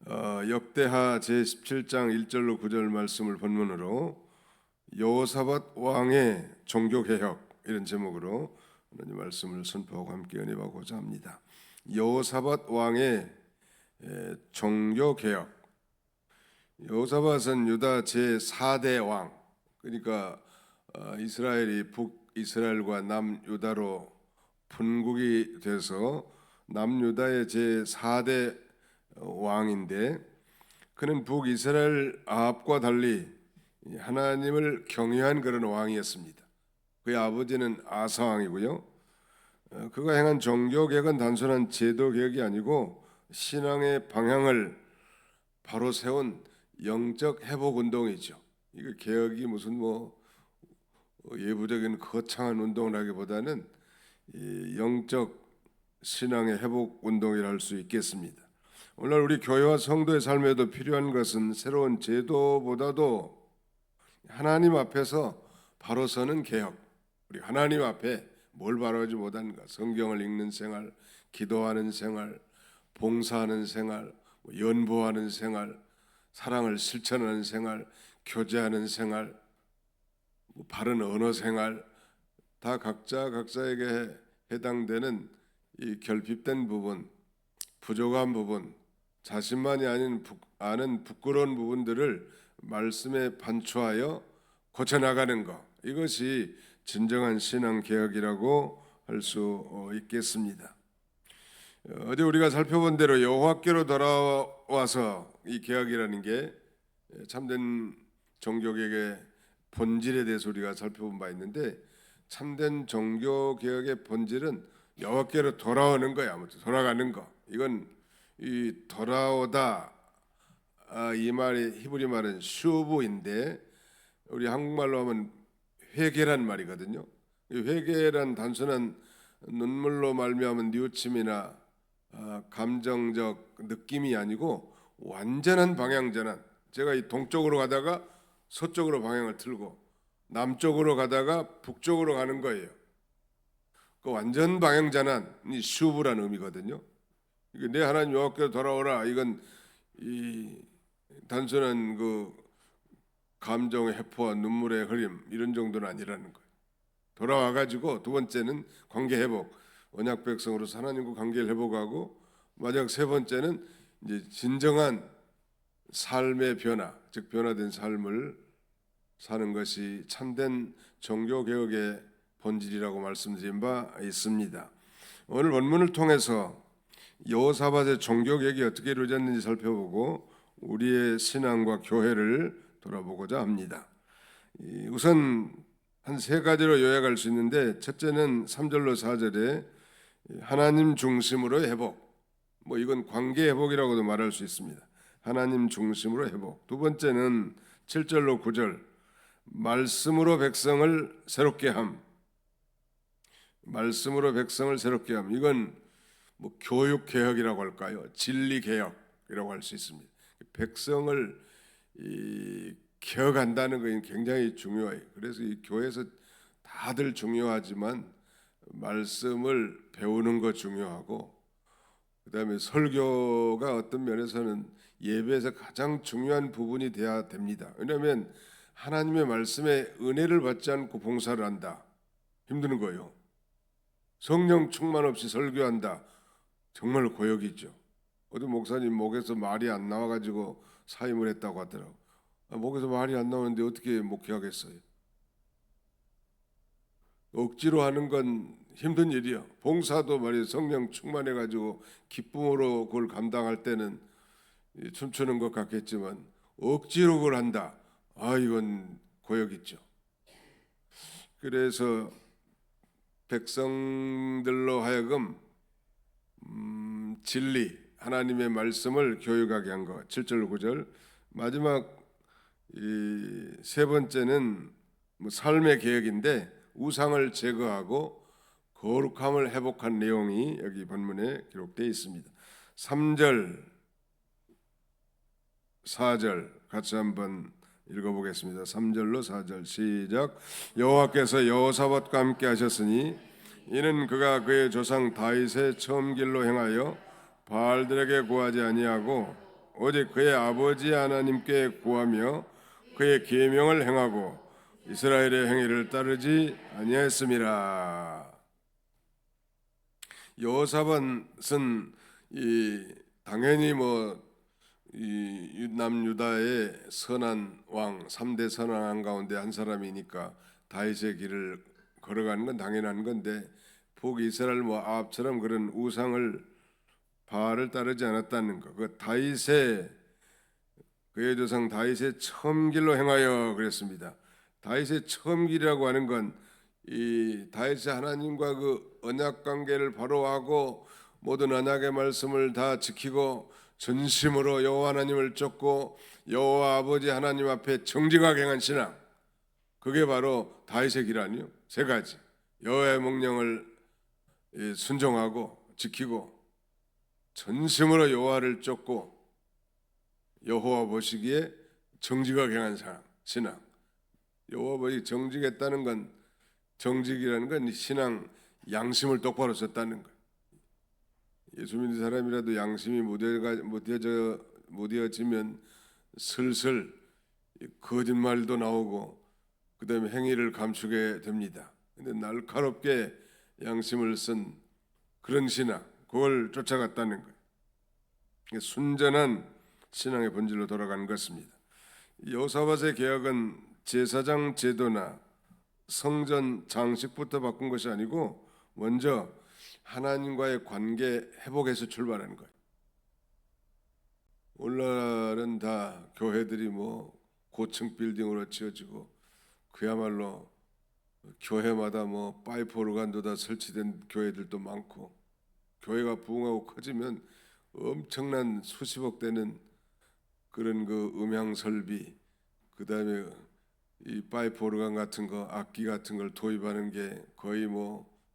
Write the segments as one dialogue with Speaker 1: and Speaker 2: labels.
Speaker 1: 역대하 제17장 1절로 9절 말씀을 본문으로 여호사밧 왕의 종교개혁 이런 제목으로 하나님 말씀을 선포하고 함께 은혜받고자 합니다. 여호사밧 왕의 종교개혁. 여호사밧은 유다 제4대 왕, 그러니까 이스라엘이 북이스라엘과 남유다로 분국이 돼서 남유다의 제4대 왕인데, 그는 북이스라엘 아합과 달리 하나님을 경외한 그런 왕이었습니다. 그의 아버지는 아사 왕이고요. 그가 행한 종교개혁은 단순한 제도개혁이 아니고 신앙의 방향을 바로 세운 영적 회복 운동이죠. 이거 개혁이 무슨 예부적인 거창한 운동이라기보다는 영적 신앙의 회복 운동이라 할 수 있겠습니다. 오늘 우리 교회와 성도의 삶에도 필요한 것은 새로운 제도보다도 하나님 앞에서 바로 서는 개혁. 우리 하나님 앞에 뭘 바로하지 못하는가? 성경을 읽는 생활, 기도하는 생활, 봉사하는 생활, 연보하는 생활, 사랑을 실천하는 생활, 교제하는 생활, 바른 언어 생활, 다 각자에게 해당되는 이 결핍된 부분, 부족한 부분, 자신만이 아는 부끄러운 부분들을 말씀에 반추하여 고쳐나가는 것, 이것이 진정한 신앙개혁이라고 할 수 있겠습니다. 어제 우리가 살펴본 대로 여호와께로 돌아와서 이 개혁이라는 게 참된 종교개혁의 본질에 대해서 우리가 살펴본 바 있는데, 참된 종교개혁의 본질은 여호와께로 돌아오는 거야. 아무튼 돌아가는 거. 이건 이 돌아오다, 이 말이 히브리 말은 슈브인데 우리 한국말로 하면 회개란 말이거든요. 회개란 단순한 눈물로 말미암은 뉘우침이나 감정적 느낌이 아니고 완전한 방향 전환. 제가 이 동쪽으로 가다가 서쪽으로 방향을 틀고 남쪽으로 가다가 북쪽으로 가는 거예요. 그 완전 방향 전환이 슈브라는 의미거든요. 내 하나님 여호와께로 돌아오라. 이건 이 단순한 그 감정의 회포와 눈물의 흐림 이런 정도는 아니라는 거예요. 돌아와 가지고 두 번째는 관계 회복, 언약 백성으로서 하나님과 관계를 회복하고, 마지막 세 번째는 이제 진정한 삶의 변화, 즉 변화된 삶을 사는 것이 참된 종교 개혁의 본질이라고 말씀드린 바 있습니다. 오늘 본문을 통해서 여호사밧의 종교 개혁이 어떻게 이루어졌는지 살펴보고 우리의 신앙과 교회를 돌아보고자 합니다. 우선 한 세 가지로 요약할 수 있는데, 첫째는 3절로 4절에 하나님 중심으로 회복, 이건 관계 회복이라고도 말할 수 있습니다. 하나님 중심으로 회복. 두 번째는 7절로 9절 말씀으로 백성을 새롭게 함. 말씀으로 백성을 새롭게 함. 이건 교육 개혁이라고 할까요? 진리 개혁이라고 할 수 있습니다. 백성을 개혁한다는 것은 굉장히 중요해요. 그래서 이 교회에서 다들 중요하지만 말씀을 배우는 것 중요하고, 그다음에 설교가 어떤 면에서는 예배에서 가장 중요한 부분이 돼야 됩니다. 왜냐하면 하나님의 말씀에 은혜를 받지 않고 봉사를 한다, 힘드는 거예요. 성령 충만 없이 설교한다, 정말 고역이죠. 어떤 목사님 목에서 말이 안 나와가지고 사임을 했다고 하더라고. 목에서 말이 안 나오는데 어떻게 목회하겠어요? 억지로 하는 건 힘든 일이야. 봉사도 말이야, 성령 충만해가지고 기쁨으로 그걸 감당할 때는 춤추는 것 같겠지만 억지로 그걸 한다, 이건 고역이죠. 그래서 백성들로 하여금 진리, 하나님의 말씀을 교육하게 한 것. 7절 9절. 마지막 세 번째는 삶의 개혁인데, 우상을 제거하고 거룩함을 회복한 내용이 여기 본문에 기록되어 있습니다. 3절 4절 같이 한번 읽어보겠습니다. 3절로 4절 시작. 여호와께서 여호사밧과 함께 하셨으니 이는 그가 그의 조상 다윗의 처음 길로 행하여 바알들에게 구하지 아니하고 오직 그의 아버지 하나님께 구하며 그의 계명을 행하고 이스라엘의 행위를 따르지 아니하였음이라. 여호사밧은 당연히 이 남유다의 선한 왕 3대 선한 왕 가운데 한 사람이니까 다윗의 길을 걸어가는 건 당연한 건데 북이스라엘 아합처럼 그런 우상을 바알을 따르지 않았다는 거. 그 다윗의 그의 조상 다윗의 처음 길로 행하여 그랬습니다. 다윗의 처음 길이라고 하는 건 이 다윗이 하나님과 그 언약 관계를 바로 하고 모든 언약의 말씀을 다 지키고 전심으로 여호와 하나님을 쫓고 여호와 아버지 하나님 앞에 정직하게 행한 신앙, 그게 바로 다윗의 길 아니요? 세 가지. 여호와의 명령을 순종하고 지키고 전심으로 여호와를 쫓고 여호와 보시기에 정직하게 행한 신앙. 여호와 보시기에 정직했다는 건, 정직이라는 건 신앙 양심을 똑바로 썼다는 거예요. 예수 믿는 사람이라도 양심이 무뎌지면 슬슬 거짓말도 나오고 그다음에 행위를 감추게 됩니다. 근데 날카롭게 양심을 쓴 그런 신앙, 그걸 쫓아갔다는 거예요. 순전한 신앙의 본질로 돌아가는 것입니다. 여호사밧의 개혁은 제사장 제도나 성전 장식부터 바꾼 것이 아니고 먼저 하나님과의 관계 회복에서 출발하는 거예요. 오늘날은 다 교회들이 고층 빌딩으로 지어지고 그야말로 교회마다 파이프 오르간도 다 설치된 교회들도 많고, 교회가 부흥하고 커지면 엄청난 수십억 되는 그런 그 음향 설비, 그다음에 이 파이프 오르간 같은 거, 악기 같은 걸 도입하는 게 거의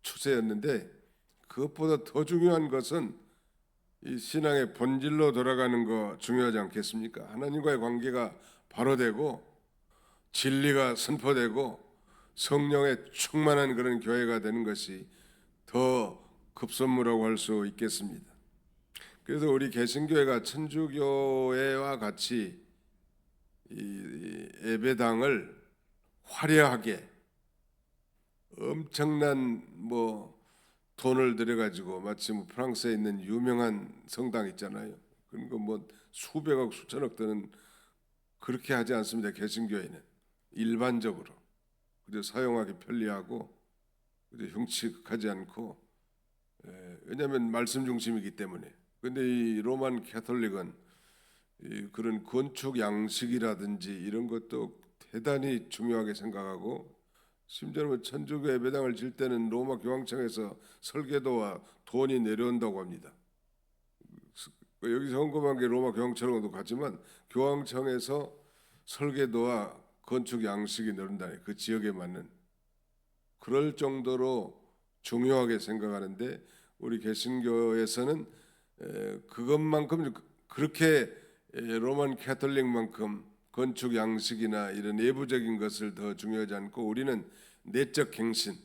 Speaker 1: 추세였는데, 그것보다 더 중요한 것은 이 신앙의 본질로 돌아가는 거 중요하지 않겠습니까? 하나님과의 관계가 바로 되고 진리가 선포되고 성령의 충만한 그런 교회가 되는 것이 더 급선무라고 할 수 있겠습니다. 그래서 우리 개신교회가 천주교회와 같이 이 예배당을 화려하게 엄청난 돈을 들여가지고, 마치 프랑스에 있는 유명한 성당 있잖아요. 그런 거 수백억 수천억 드는, 그렇게 하지 않습니다. 개신교회는 일반적으로 그저 사용하기 편리하고 그저 흉측하지 않고, 왜냐하면 말씀 중심이기 때문에. 근데 이 로만 캐톨릭은 그런 건축 양식이라든지 이런 것도 대단히 중요하게 생각하고, 심지어는 천주교 예배당을 질 때는 로마 교황청에서 설계도와 돈이 내려온다고 합니다. 여기서 헌금한 게 로마 교황청으로도 갔지만 교황청에서 설계도와 건축 양식이 내려온다, 그 지역에 맞는, 그럴 정도로 중요하게 생각하는데, 우리 개신교에서는 그것만큼 그렇게 로만 캐톨릭만큼 건축 양식이나 이런 내부적인 것을 더 중요하지 않고, 우리는 내적 갱신,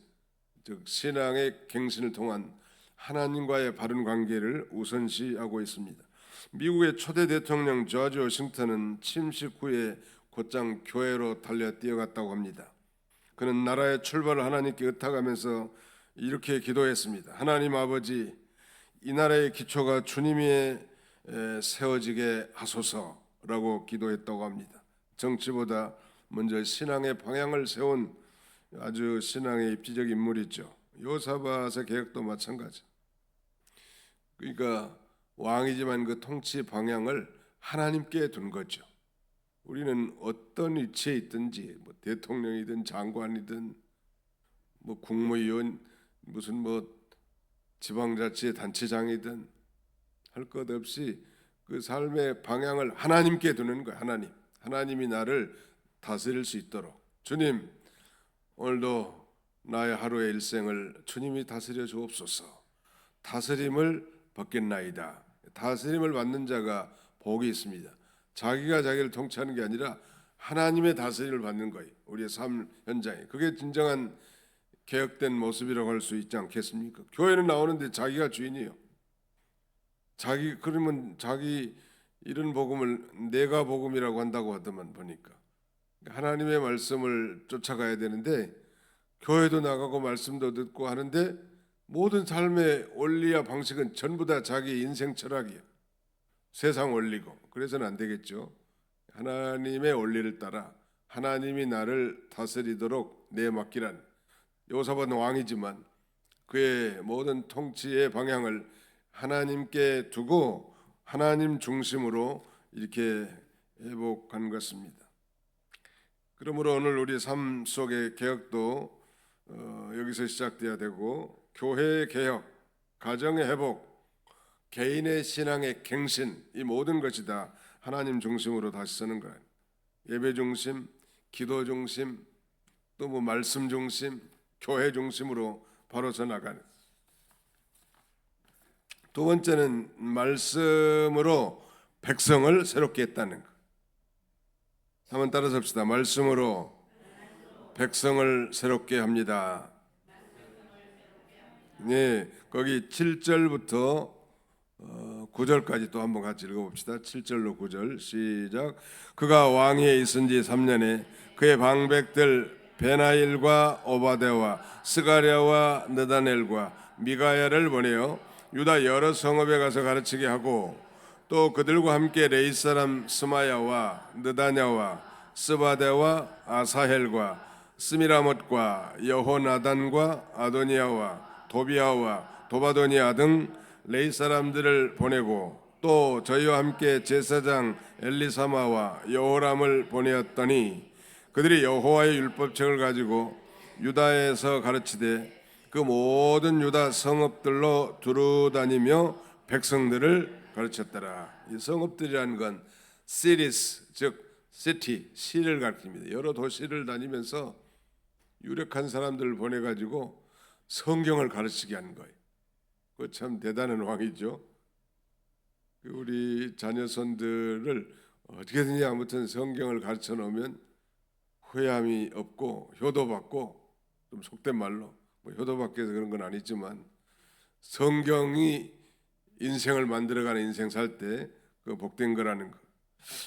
Speaker 1: 즉 신앙의 갱신을 통한 하나님과의 바른 관계를 우선시하고 있습니다. 미국의 초대 대통령 조지 워싱턴은 침식 후에 곧장 교회로 달려 뛰어갔다고 합니다. 그는 나라의 출발을 하나님께 의탁하면서 이렇게 기도했습니다. 하나님 아버지, 이 나라의 기초가 주님이 세워지게 하소서라고 기도했다고 합니다. 정치보다 먼저 신앙의 방향을 세운 아주 신앙의 입지적 인물이죠. 여호사밧의 개혁도 마찬가지. 그러니까 왕이지만 그 통치 방향을 하나님께 둔 거죠. 우리는 어떤 위치에 있든지, 대통령이든 장관이든 국무위원, 무슨 지방자치 단체장이든 할 것 없이 그 삶의 방향을 하나님께 두는 거예요. 하나님이 나를 다스릴 수 있도록, 주님 오늘도 나의 하루의 일생을 주님이 다스려 주옵소서. 다스림을 받겠나이다. 다스림을 받는 자가 복이 있습니다. 자기가 자기를 통치하는 게 아니라 하나님의 다스림을 받는 거예요. 우리의 삶 현장에. 그게 진정한 개혁된 모습이라고 할 수 있지 않겠습니까? 교회는 나오는데 자기가 주인이에요. 그러면 자기 이런 복음을 내가 복음이라고 한다고 하더만 보니까 하나님의 말씀을 쫓아가야 되는데 교회도 나가고 말씀도 듣고 하는데 모든 삶의 원리와 방식은 전부 다 자기 인생 철학이야. 세상 원리고. 그래서는 안 되겠죠. 하나님의 원리를 따라 하나님이 나를 다스리도록 내맡기란 여호사밧은 왕이지만 그의 모든 통치의 방향을 하나님께 두고 하나님 중심으로 이렇게 회복한 것입니다. 그러므로 오늘 우리 삶 속의 개혁도 여기서 시작돼야 되고 교회의 개혁, 가정의 회복, 개인의 신앙의 갱신 이 모든 것이 다 하나님 중심으로 다시 서는 거예요. 예배 중심, 기도 중심, 또 뭐 말씀 중심, 교회 중심으로 바로 서 나가는. 두 번째는 말씀으로 백성을 새롭게 했다는 것. 한번 따라서 합시다. 말씀으로 백성을 새롭게 합니다. 네, 거기 7절부터 9절까지 또 한번 같이 읽어봅시다. 7절로 9절 시작. 그가 왕위에 있은 지 3년에 그의 방백들 베나일과 오바데와 스가랴와 느다넬과 미가야를 보내어 유다 여러 성읍에 가서 가르치게 하고 또 그들과 함께 레이 사람 스마야와 느다냐와 스바데와 아사헬과 스미라못과 여호나단과 아도니아와 도비아와 도바도니아 등 레이 사람들을 보내고 또 저희와 함께 제사장 엘리사마와 여호람을 보내었더니 그들이 여호와의 율법책을 가지고 유다에서 가르치되 그 모든 유다 성읍들로 두루다니며 백성들을 가르쳤더라. 이 성읍들이라는 건 cities, 즉 city, 시를 가리킵니다. 여러 도시를 다니면서 유력한 사람들을 보내가지고 성경을 가르치게 하는 거예요. 그 참 대단한 왕이죠. 우리 자녀손들을 어떻게든지 아무튼 성경을 가르쳐 놓으면 후회함이 없고 효도받고, 좀 속된 말로 뭐 효도받기 위해서 그런 건 아니지만 성경이 인생을 만들어가는 인생 살 때 그 복된 거라는 것.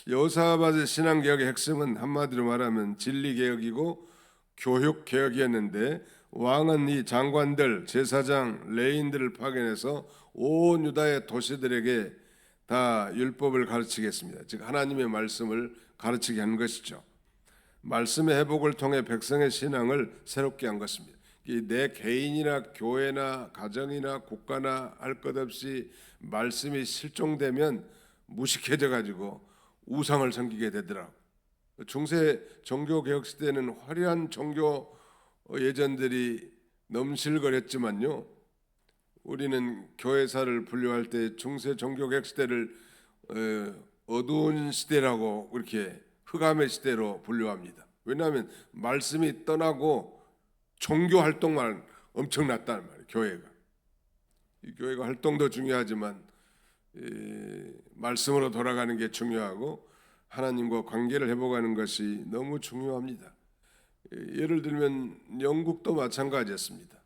Speaker 1: 여호사밧의 신앙개혁의 핵심은 한마디로 말하면 진리개혁이고 교육개혁이었는데 왕은 이 장관들, 제사장, 레인들을 파견해서 온 유다의 도시들에게 다 율법을 가르치겠습니다. 즉 하나님의 말씀을 가르치게 한 것이죠. 말씀의 회복을 통해 백성의 신앙을 새롭게 한 것입니다. 내 개인이나 교회나 가정이나 국가나 할 것 없이 말씀이 실종되면 무식해져 가지고 우상을 섬기게 되더라고. 중세 종교개혁 시대에는 화려한 종교 예전들이 넘실거렸지만요, 우리는 교회사를 분류할 때 중세 종교개혁 시대를 어두운 시대라고 그렇게 흑암의 시대로 분류합니다. 왜냐하면 말씀이 떠나고 종교 활동만 엄청났다는 말이에요. 교회가. 이 교회가 활동도 중요하지만 말씀으로 돌아가는 게 중요하고 하나님과 관계를 회복하는 것이 너무 중요합니다. 예를 들면 영국도 마찬가지였습니다.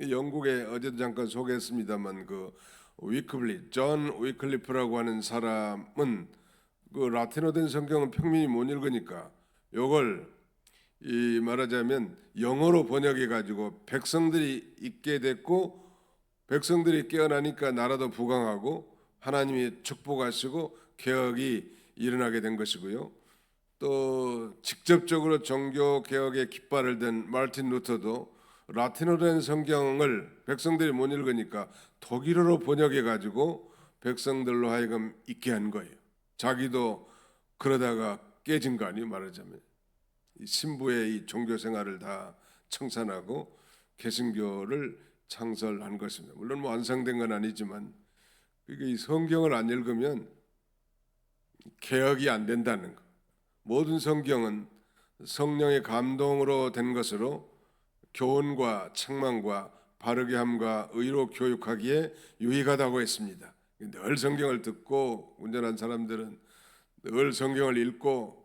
Speaker 1: 영국에 어제도 잠깐 소개했습니다만 그 위클리, 존 위클리프라고 하는 사람은 그 라틴어된 성경은 평민이 못 읽으니까 이걸 말하자면 영어로 번역해 가지고 백성들이 읽게 됐고, 백성들이 깨어나니까 나라도 부강하고 하나님이 축복하시고 개혁이 일어나게 된 것이고요. 또 직접적으로 종교 개혁의 깃발을 든 마르틴 루터도 라틴어된 성경을 백성들이 못 읽으니까 독일어로 번역해 가지고 백성들로 하여금 읽게 한 거예요. 자기도 그러다가 깨진 거 아니에요, 말하자면. 신부의 이 종교 생활을 다 청산하고 개신교를 창설한 것입니다. 물론 뭐 완성된 건 아니지만 이 성경을 안 읽으면 개혁이 안 된다는 것. 모든 성경은 성령의 감동으로 된 것으로 교훈과 책망과 바르게 함과 의로 교육하기에 유익하다고 했습니다. 늘 성경을 듣고 운전한 사람들은 늘 성경을 읽고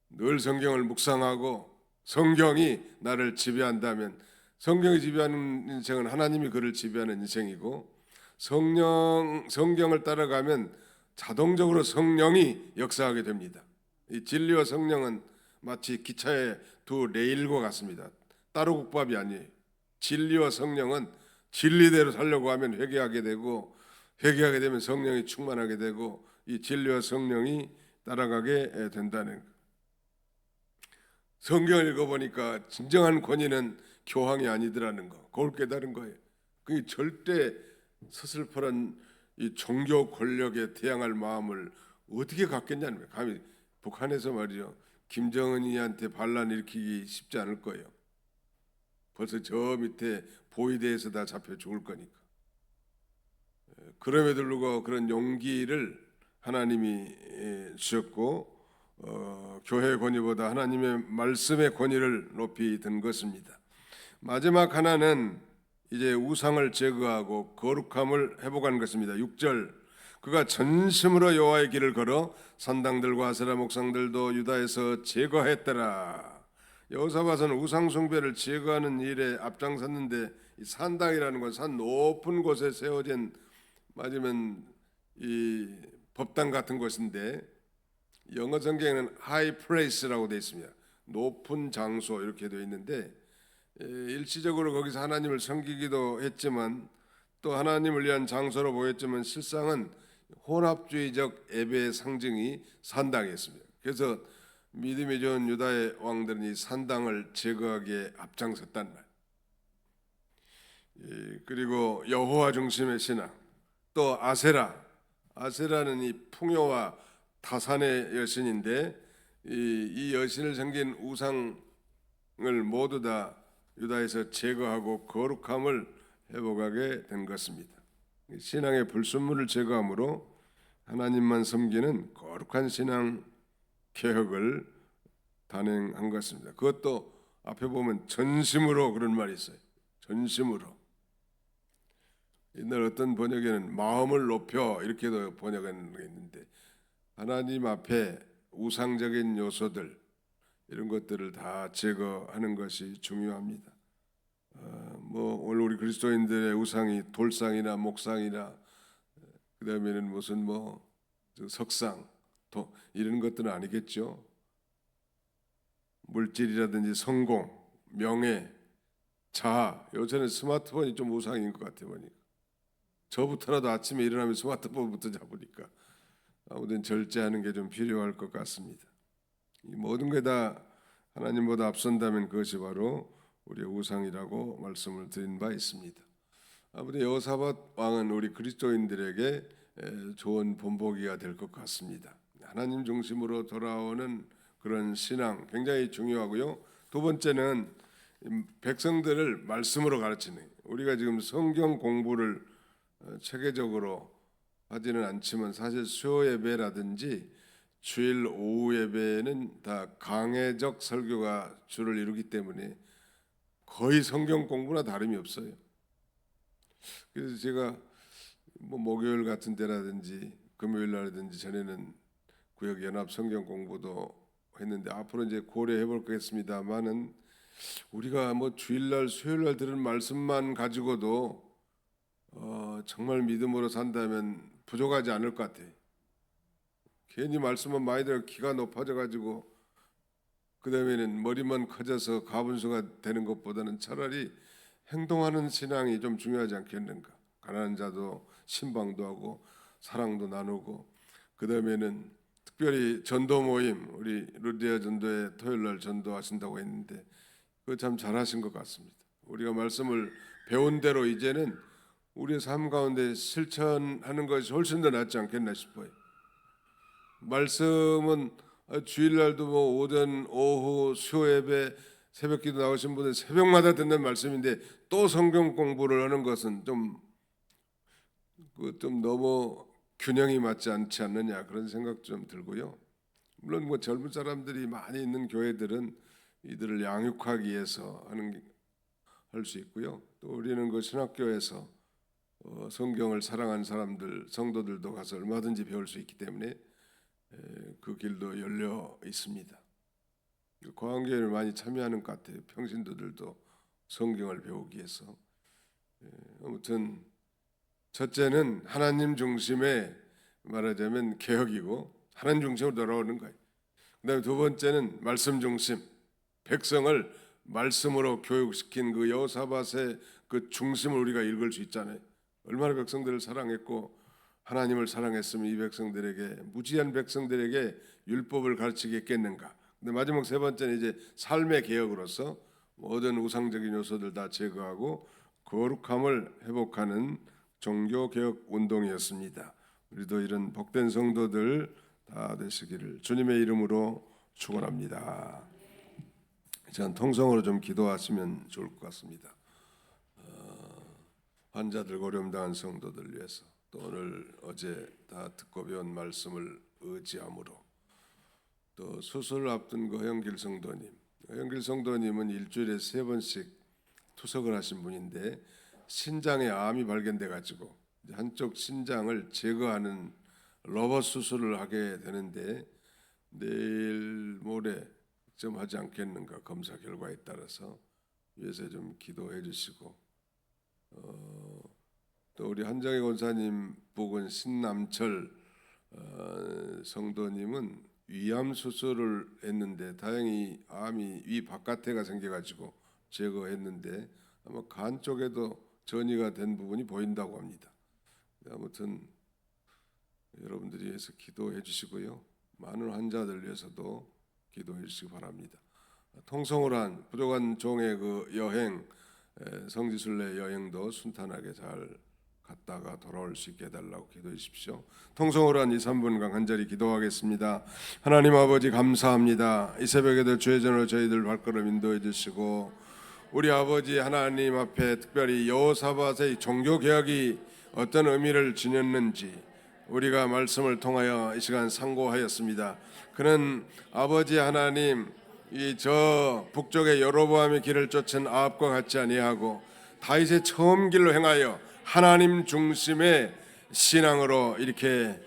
Speaker 1: 늘 성경을 묵상하고 성경이 나를 지배한다면, 성경이 지배하는 인생은 하나님이 그를 지배하는 인생이고 성경을 따라가면 자동적으로 성령이 역사하게 됩니다. 이 진리와 성령은 마치 기차의 두 레일과 같습니다. 따로 국밥이 아니에요. 진리와 성령은 진리대로 살려고 하면 회개하게 되고, 회개하게 되면 성령이 충만하게 되고, 이 진리와 성령이 따라가게 된다는 것. 성경을 읽어보니까 진정한 권위는 교황이 아니더라는 거, 그걸 깨달은 거예요. 그게 절대 서슬퍼런 이 종교 권력에 대항할 마음을 어떻게 갖겠냐는 거예요. 감히 북한에서 말이죠, 김정은이한테 반란 일으키기 쉽지 않을 거예요. 벌써 저 밑에 보위대에서 다 잡혀 죽을 거니까. 그럼에도 불구하고 그런 용기를 하나님이 주셨고, 교회의 권위보다 하나님의 말씀의 권위를 높이 든 것입니다. 마지막 하나는 이제 우상을 제거하고 거룩함을 회복한 것입니다. 6절, 그가 전심으로 여호와의 길을 걸어 산당들과 아세라 목상들도 유다에서 제거했더라. 여호사밧은 우상 숭배를 제거하는 일에 앞장섰는데, 이 산당이라는 건 산 높은 곳에 세워진 맞으면 이 법당 같은 곳인데, 영어 성경에는 high place라고 되어 있습니다. 높은 장소 이렇게 되어 있는데, 일시적으로 거기서 하나님을 섬기기도 했지만 또 하나님을 위한 장소로 보였지만 실상은 혼합주의적 예배의 상징이 산당이었습니다. 그래서 믿음이 좋은 유다의 왕들은 이 산당을 제거하기에 앞장섰단 말. 그리고 여호와 중심의 신앙, 또 아세라는 이 풍요와 타산의 여신인데, 이 여신을 섬긴 우상을 모두 다 유다에서 제거하고 거룩함을 회복하게 된 것입니다. 신앙의 불순물을 제거함으로 하나님만 섬기는 거룩한 신앙 개혁을 단행한 것입니다. 그것도 앞에 보면 전심으로 그런 말이 있어요. 전심으로. 옛날 어떤 번역에는 마음을 높여 이렇게도 번역하는 게 있는데, 하나님 앞에 우상적인 요소들 이런 것들을 다 제거하는 것이 중요합니다. 오늘 우리 그리스도인들의 우상이 돌상이나 목상이나 그다음에는 무슨 석상, 이런 것들은 아니겠죠. 물질이라든지 성공, 명예, 자아. 요새는 스마트폰이 좀 우상인 것 같아요. 보니까 저부터라도 아침에 일어나면 스마트폰부터 잡으니까 아무튼 절제하는 게 좀 필요할 것 같습니다. 이 모든 게 다 하나님보다 앞선다면 그것이 바로 우리의 우상이라고 말씀을 드린 바 있습니다. 아무튼 여호사밧 왕은 우리 그리스도인들에게 좋은 본보기가 될 것 같습니다. 하나님 중심으로 돌아오는 그런 신앙 굉장히 중요하고요. 두 번째는 백성들을 말씀으로 가르치는 거예요. 우리가 지금 성경 공부를 체계적으로 하지는 않지만 사실 수요 예배라든지 주일 오후 예배는 다 강해적 설교가 주를 이루기 때문에 거의 성경 공부나 다름이 없어요. 그래서 제가 목요일 같은 때라든지 금요일 날이든지 전에는 구역 연합 성경 공부도 했는데, 앞으로 이제 고려해 볼 거겠습니다만은 우리가 주일날 수요일날 들은 말씀만 가지고도 정말 믿음으로 산다면 부족하지 않을 것 같아요. 괜히 말씀만 많이 들어 기가 높아져 가지고 그 다음에는 머리만 커져서 가분수가 되는 것보다는 차라리 행동하는 신앙이 좀 중요하지 않겠는가. 가난한 자도 신방도 하고 사랑도 나누고, 그 다음에는 특별히 전도 모임, 우리 루디아 전도회 토요일날 전도하신다고 했는데 그거 참 잘하신 것 같습니다. 우리가 말씀을 배운 대로 이제는 우리의 삶 가운데 실천하는 것이 훨씬 더 낫지 않겠나 싶어요. 말씀은 주일날도 오전, 오후, 수요예배, 새벽기도 나오신 분들 새벽마다 듣는 말씀인데 또 성경 공부를 하는 것은 좀 너무 균형이 맞지 않지 않느냐, 그런 생각 좀 들고요. 물론 젊은 사람들이 많이 있는 교회들은 이들을 양육하기 위해서 할 수 있고요. 또 우리는 신학교에서 성경을 사랑하는 사람들, 성도들도 가서 얼마든지 배울 수 있기 때문에 그 길도 열려 있습니다. 과학교회를 많이 참여하는 것 같아요. 평신도들도 성경을 배우기 위해서. 아무튼 첫째는 하나님 중심의 말하자면 개혁이고 하나님 중심으로 돌아오는 거예요. 그다음에 두 번째는 말씀 중심, 백성을 말씀으로 교육시킨 그 여호사밧의 그 중심을 우리가 읽을 수 있잖아요. 얼마나 백성들을 사랑했고 하나님을 사랑했으면 이 백성들에게, 무지한 백성들에게 율법을 가르치겠겠는가. 근데 마지막 세 번째는 이제 삶의 개혁으로서 모든 우상적인 요소들 다 제거하고 거룩함을 회복하는 종교 개혁 운동이었습니다. 우리도 이런 복된 성도들 다 되시기를 주님의 이름으로 축원합니다. 전 통성으로 좀 기도하시면 좋을 것 같습니다. 환자들, 고령당한 성도들 위해서, 또 오늘 어제 다 듣고 배운 말씀을 의지함으로, 또 수술을 앞둔 그 허영길 성도님, 허영길 성도님은 일주일에 3번씩 투석을 하신 분인데 신장에 암이 발견돼 가지고 한쪽 신장을 제거하는 로봇 수술을 하게 되는데 내일 모레 좀 하지 않겠는가, 검사 결과에 따라서 위해서 좀 기도해 주시고, 또 우리 한정희 권사님 부근 신남철 성도님은 위암 수술을 했는데 다행히 암이 위 바깥에가 생겨가지고 제거했는데 아마 간 쪽에도 전이가 된 부분이 보인다고 합니다. 아무튼 여러분들이 위해서 기도해 주시고요, 많은 환자들 위해서도 기도해 주시기 바랍니다. 통성을 한 부족한 종의 그 여행, 성지순례 여행도 순탄하게 잘 갔다가 돌아올 수 있게 해달라고 기도해 주십시오. 통성을 한 2, 3분간 간절히 기도하겠습니다. 하나님 아버지 감사합니다. 이 새벽에도 주의 전으로 저희들 발걸음 인도해 주시고, 우리 아버지 하나님 앞에 특별히 여호사밧의 종교개혁이 어떤 의미를 지녔는지 우리가 말씀을 통하여 이 시간 상고하였습니다. 그는 아버지 하나님, 이 저 북쪽의 여로보암의 길을 쫓은 아합과 같지 아니하고 다윗의 처음 길로 행하여 하나님 중심의 신앙으로 이렇게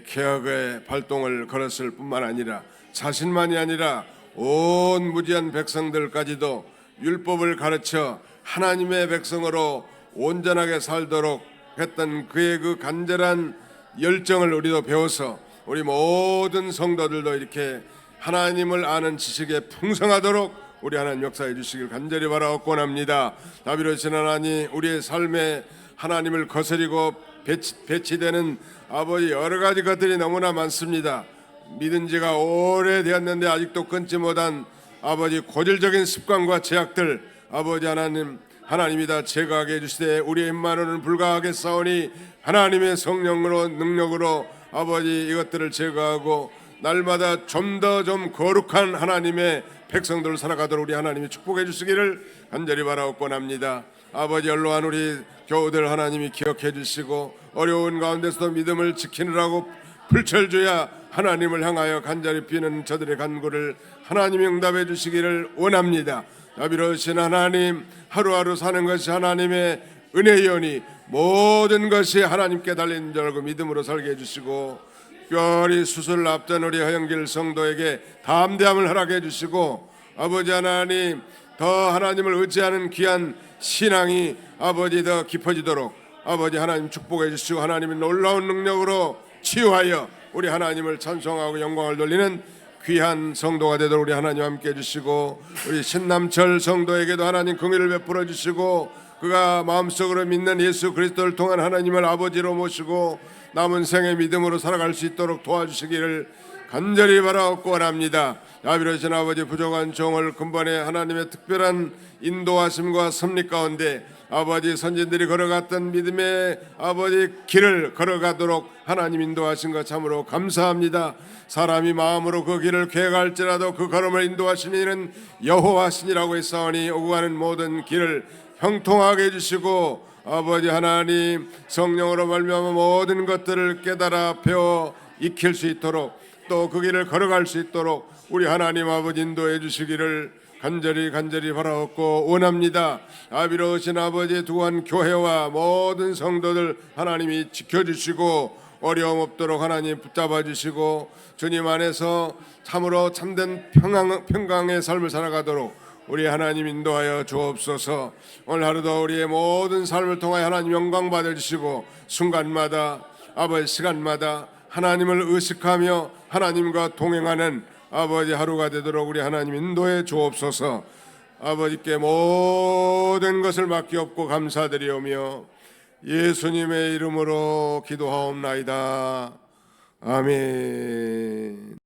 Speaker 1: 개혁의 발동을 걸었을 뿐만 아니라 자신만이 아니라 온 무지한 백성들까지도 율법을 가르쳐 하나님의 백성으로 온전하게 살도록 했던 그의 그 간절한 열정을 우리도 배워서 우리 모든 성도들도 이렇게 하나님을 아는 지식에 풍성하도록 우리 하나님 역사해 주시길 간절히 바라옵고 원합니다. 다비로신 하나님, 우리의 삶에 하나님을 거스리고 배치되는 아버지 여러 가지 것들이 너무나 많습니다. 믿은 지가 오래되었는데 아직도 끊지 못한 아버지 고질적인 습관과 제약들, 아버지 하나님이 다 제거하게 해주시되 우리의 힘만으로는 불가하겠사오니 하나님의 성령으로 능력으로 아버지 이것들을 제거하고 날마다 좀 더 거룩한 하나님의 백성들을 살아가도록 우리 하나님이 축복해 주시기를 간절히 바라옵고 합니다. 아버지 연로한 우리 교우들 하나님이 기억해 주시고 어려운 가운데서도 믿음을 지키느라고 불철주야 하나님을 향하여 간절히 비는 저들의 간구를 하나님이 응답해 주시기를 원합니다. 자비로우신 하나님, 하루하루 사는 것이 하나님의 은혜이오니 모든 것이 하나님께 달린 줄 알고 믿음으로 살게 해주시고, 특별히 수술을 앞둔 우리 허영길 성도에게 담대함을 허락해 주시고, 아버지 하나님 더 하나님을 의지하는 귀한 신앙이 아버지 더 깊어지도록 아버지 하나님 축복해 주시고, 하나님의 놀라운 능력으로 치유하여 우리 하나님을 찬송하고 영광을 돌리는 귀한 성도가 되도록 우리 하나님 함께 해주시고, 우리 신남철 성도에게도 하나님 긍휼을 베풀어 주시고, 그가 마음속으로 믿는 예수 그리스도를 통한 하나님을 아버지로 모시고 남은 생의 믿음으로 살아갈 수 있도록 도와주시기를 간절히 바라옵고 원합니다. 자비로우신 아버지, 부족한 종을 근본에 하나님의 특별한 인도하심과 섭리 가운데 아버지 선진들이 걸어갔던 믿음의 아버지 길을 걸어가도록 하나님 인도하신 것 참으로 감사합니다. 사람이 마음으로 그 길을 계획할지라도 그 걸음을 인도하시는 이는 여호와시니라고 했사오니 오고 가는 모든 길을 형통하게 해주시고, 아버지 하나님 성령으로 말미암아 모든 것들을 깨달아 배워 익힐 수 있도록 또 그 길을 걸어갈 수 있도록 우리 하나님 아버지 인도해 주시기를 간절히 바라옵고 원합니다. 아비로우신 아버지 두한 교회와 모든 성도들 하나님이 지켜주시고 어려움 없도록 하나님 붙잡아 주시고 주님 안에서 참으로 참된 평강의 삶을 살아가도록 우리 하나님 인도하여 주옵소서. 오늘 하루도 우리의 모든 삶을 통하여 하나님 영광 받아주시고 순간마다 아버지 시간마다 하나님을 의식하며 하나님과 동행하는 아버지 하루가 되도록 우리 하나님 인도해 주옵소서. 아버지께 모든 것을 맡기옵고 감사드리오며 예수님의 이름으로 기도하옵나이다. 아멘.